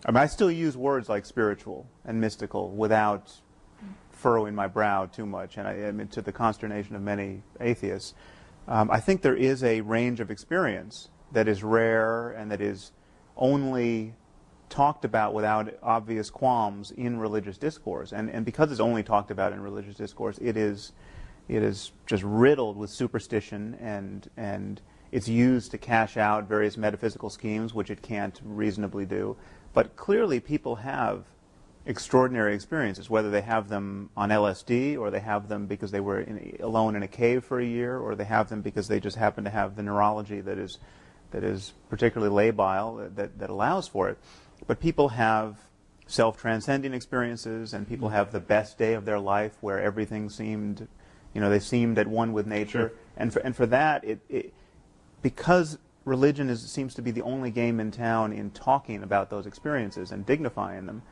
I mean, I still use words like spiritual and mystical without furrowing my brow too much, and I mean, to the consternation of many atheists. I think there is a range of experience that is rare and that is only talked about without obvious qualms in religious discourse. And because it's only talked about in religious discourse, it is just riddled with superstition, and it's used to cash out various metaphysical schemes, which it can't reasonably do. But clearly people have extraordinary experiences, whether they have them on LSD, or they have them because they were alone in a cave for a year, or they have them because they just happen to have the neurology that is particularly labile, that allows for it. But people have self-transcending experiences, and people have the best day of their life where everything seemed, they seemed at one with nature. Sure. And for that, because religion seems to be the only game in town in talking about those experiences and dignifying them,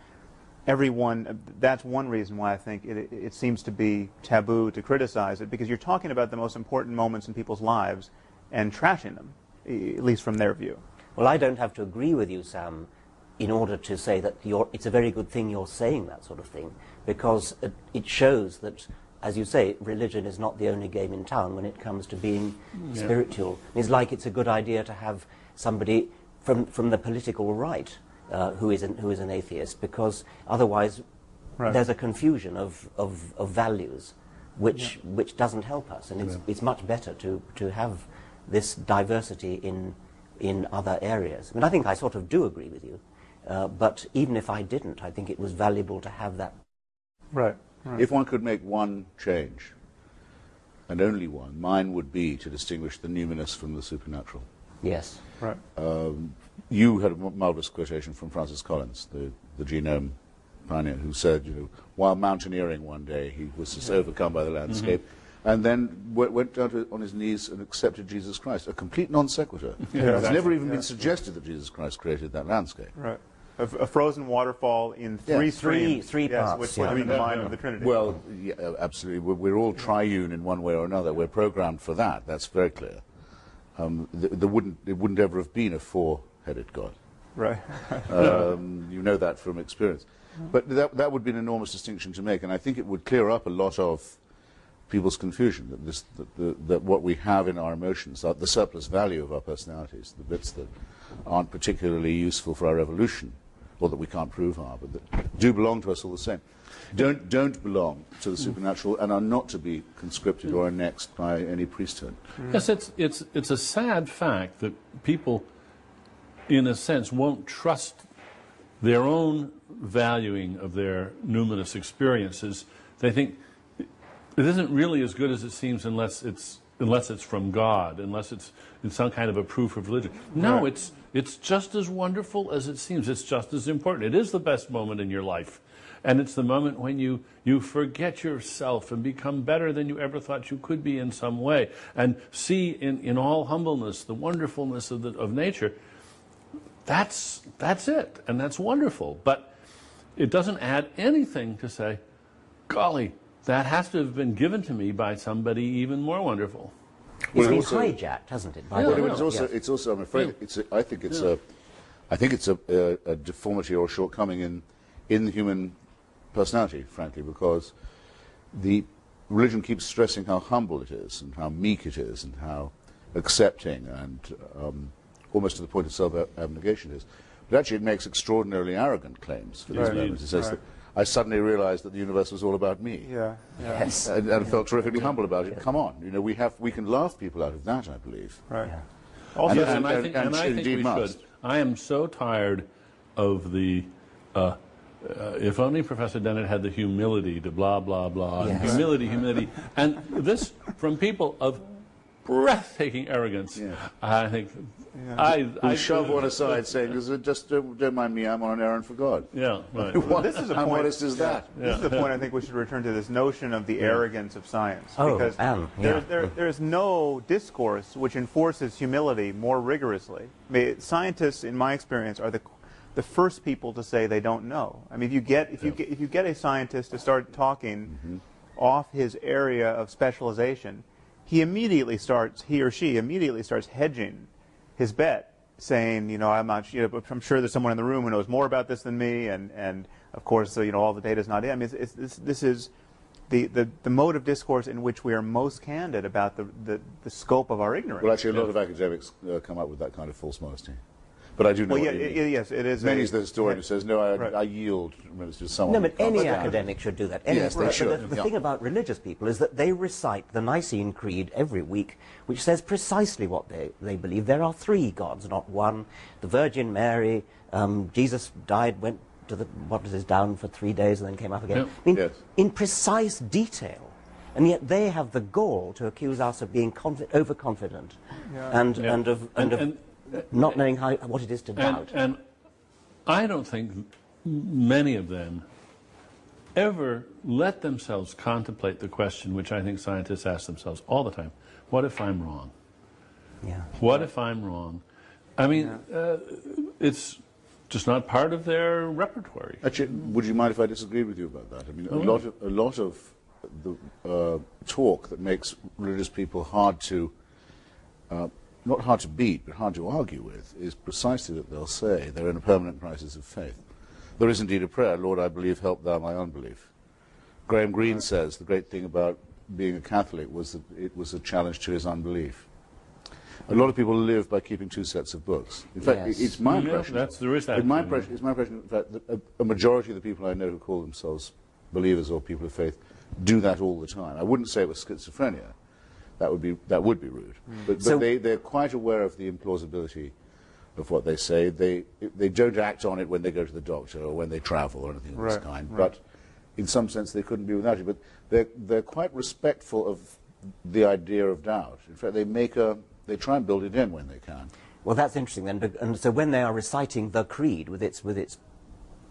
that's one reason why I think it seems to be taboo to criticize it, because you're talking about the most important moments in people's lives and trashing them, at least from their view. Well, I don't have to agree with you, Sam, in order to say that it's a very good thing you're saying that sort of thing, because it shows that, as you say, religion is not the only game in town when it comes to being spiritual. It's like it's a good idea to have somebody from the political right who is an atheist, because otherwise there's a confusion of values which doesn't help us, and it's much better to have this diversity in other areas. I mean, I think I sort of do agree with you, but even if I didn't, I think it was valuable to have that. Right. If one could make one change, and only one, mine would be to distinguish the numinous from the supernatural. Yes. Right. You had a marvelous quotation from Francis Collins, the genome pioneer, who said, while mountaineering one day, he was just overcome by the landscape, and then went down on his knees and accepted Jesus Christ. A complete non sequitur. It's never even been suggested that Jesus Christ created that landscape. Right. A frozen waterfall in three streams. Three parts. Which would be the mind of the Trinity. Well, yeah, absolutely. We're all triune in one way or another. We're programmed for that. That's very clear. It wouldn't ever have been a four-headed God. Right. You know that from experience. But that would be an enormous distinction to make, and I think it would clear up a lot of people's confusion that what we have in our emotions, the surplus value of our personalities, the bits that aren't particularly useful for our evolution, or that we can't prove are, but that do belong to us all the same, don't belong to the supernatural and are not to be conscripted or annexed by any priesthood. Yes, it's a sad fact that people, in a sense, won't trust their own valuing of their numinous experiences. They think it isn't really as good as it seems unless it's from God, unless it's some kind of a proof of religion. No, right. It's just as wonderful as it seems. It's just as important. It is the best moment in your life. And it's the moment when you forget yourself and become better than you ever thought you could be in some way, and see in all humbleness the wonderfulness of nature. That's it, and that's wonderful. But it doesn't add anything to say, golly, that has to have been given to me by somebody even more wonderful. It's been hijacked, hasn't it? It's also. I'm afraid. I think it's a deformity or a shortcoming in the human personality, frankly, because the religion keeps stressing how humble it is and how meek it is and how accepting and almost to the point of self-abnegation it is. But actually, it makes extraordinarily arrogant claims for these moments. It says that I suddenly realized that the universe was all about me. Yes. And felt terrifically humble about it. Come on, we can laugh people out of that, I believe. Right. Yeah. Also, and I think we should. I am so tired of the if only Professor Dennett had the humility to blah, blah, blah. Yes. Humility. And this from people of breathtaking arrogance. Yeah. I think I shove one aside saying, just don't mind me, I'm on an errand for God. Yeah, right. Well, this is a How point, modest is that? This is the point I think we should return to, this notion of the arrogance of science. Because there is no discourse which enforces humility more rigorously. I mean, scientists, in my experience, are the first people to say they don't know. I mean, if you get a scientist to start talking off his area of specialization, he or she immediately starts hedging his bet saying, I'm not, but I'm sure there's someone in the room who knows more about this than me, and of course, all the data's not in. I mean, this is the mode of discourse in which we are most candid about the scope of our ignorance. Well, actually, a lot of academics come up with that kind of false modesty. But I do know what you mean. Yes, it is. Many's the historian who says, no, I yield to someone. No, but any academic should do that. Yes, they should. The thing about religious people is that they recite the Nicene Creed every week, which says precisely what they believe. There are 3 gods, not one. The Virgin Mary, Jesus died, went to down for 3 days and then came up again. Yeah. I mean, Yes. in precise detail. And yet they have the gall to accuse us of being overconfident and of not knowing what it is to doubt. And I don't think many of them ever let themselves contemplate the question which I think scientists ask themselves all the time: what if I'm wrong? Yeah. What if I'm wrong? I mean, it's just not part of their repertoire. Actually, would you mind if I disagree with you about that? I mean, a lot of the talk that makes religious people hard to, not hard to beat, but hard to argue with, is precisely that they'll say they're in a permanent crisis of faith. There is indeed a prayer, Lord, I believe, help thou my unbelief. Graham Greene says the great thing about being a Catholic was that it was a challenge to his unbelief. A lot of people live by keeping 2 sets of books. In fact, it's my impression. There is that. It's my impression, in fact, that a majority of the people I know who call themselves believers or people of faith do that all the time. I wouldn't say it was schizophrenia. That would be rude. But they're quite aware of the implausibility of what they say. They don't act on it when they go to the doctor or when they travel or anything of this kind. Right. But in some sense, they couldn't be without it. But they're quite respectful of the idea of doubt. In fact, they try and build it in when they can. Well, that's interesting then. And so when they are reciting the creed with its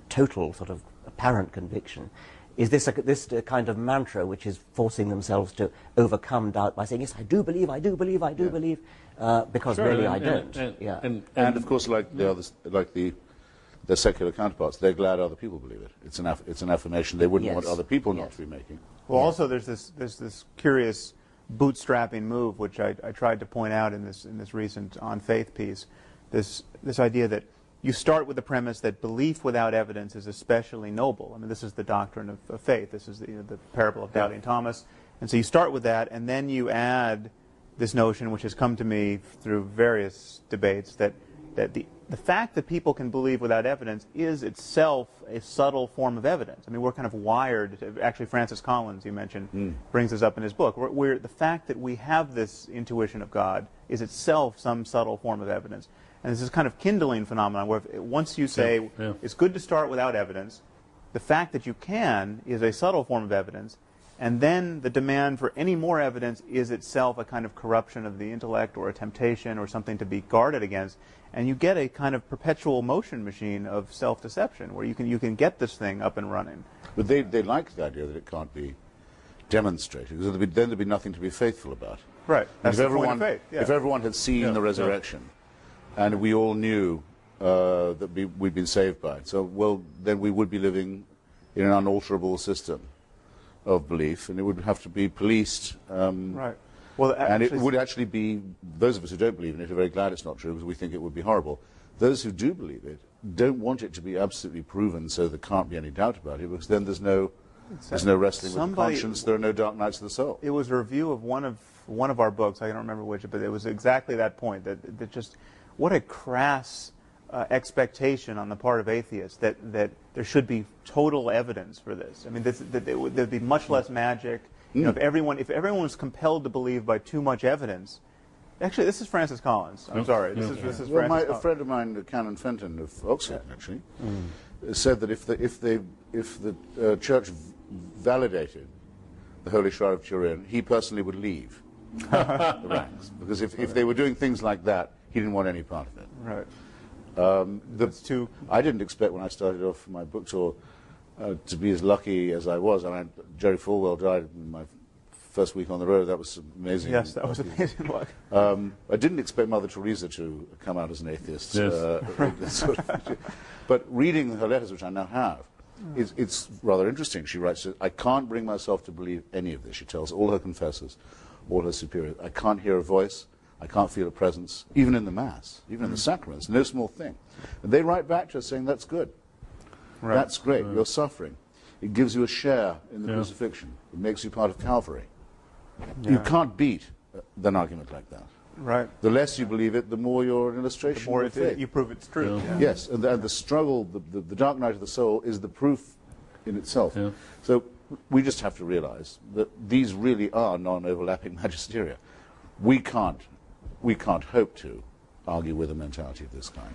total sort of apparent conviction, is this a kind of mantra which is forcing themselves to overcome doubt by saying, yes, I do believe, I do believe, I do believe, because Sure, really I don't. And of course, like the others, like their secular counterparts, they're glad other people believe it. It's an affirmation they wouldn't want other people not to be making. Well, also there's this curious bootstrapping move, which I tried to point out in this recent On Faith piece. This idea that you start with the premise that belief without evidence is especially noble. I mean, this is the doctrine of faith. This is the parable of doubting Thomas. And so you start with that, and then you add this notion, which has come to me through various debates, that the fact that people can believe without evidence is itself a subtle form of evidence. I mean, we're kind of wired to, actually Francis Collins, you mentioned, brings this up in his book. The fact that we have this intuition of God is itself some subtle form of evidence. And this is kind of kindling phenomenon where once you say it's good to start without evidence, the fact that you can is a subtle form of evidence, and then the demand for any more evidence is itself a kind of corruption of the intellect or a temptation or something to be guarded against, and you get a kind of perpetual motion machine of self-deception where you can get this thing up and running. But they like the idea that it can't be demonstrated, because then there'd be nothing to be faithful about. Right. That's the point of faith. Yeah. If everyone had seen the resurrection, and we all knew that we'd been saved by it, so, well, then we would be living in an unalterable system of belief, and it would have to be policed. Right. Well, and it would actually be, those of us who don't believe in it are very glad it's not true, because we think it would be horrible. Those who do believe it don't want it to be absolutely proven so there can't be any doubt about it, because then there's no wrestling with the conscience, there are no dark nights of the soul. It was a review of one of our books, I don't remember which, but it was exactly that point, that just what a crass expectation on the part of atheists that there should be total evidence for this. I mean, there'd be much less magic. You know, if everyone was compelled to believe by too much evidence. Actually, this is Francis Collins. I'm sorry. This is Francis Collins. A friend of mine, Canon Fenton of Oxford, actually, said that if the Church validated the Holy Shroud of Turin, he personally would leave the ranks, because if they were doing things like that, he didn't want any part of it. Right. I didn't expect when I started off my book tour to be as lucky as I was. I mean, Jerry Falwell died in my first week on the road. That was amazing. Yes, that was amazing luck. I didn't expect Mother Teresa to come out as an atheist. Yes. But reading her letters, which I now have, it's rather interesting. She writes, I can't bring myself to believe any of this. She tells all her confessors, all her superiors, I can't hear a voice, I can't feel a presence, even in the Mass, even in the sacraments, no small thing. And they write back to us saying, that's good. Right. That's great, you're suffering. It gives you a share in the Yeah. crucifixion. It makes you part of Calvary. Yeah. You can't beat an argument like that. Right. The less you believe it, the more you're an illustration The more of faith. you prove it's true. Yeah. Yes, and the struggle, the dark night of the soul is the proof in itself. Yeah. So we just have to realize that these really are non-overlapping magisteria. We can't hope to argue with a mentality of this kind.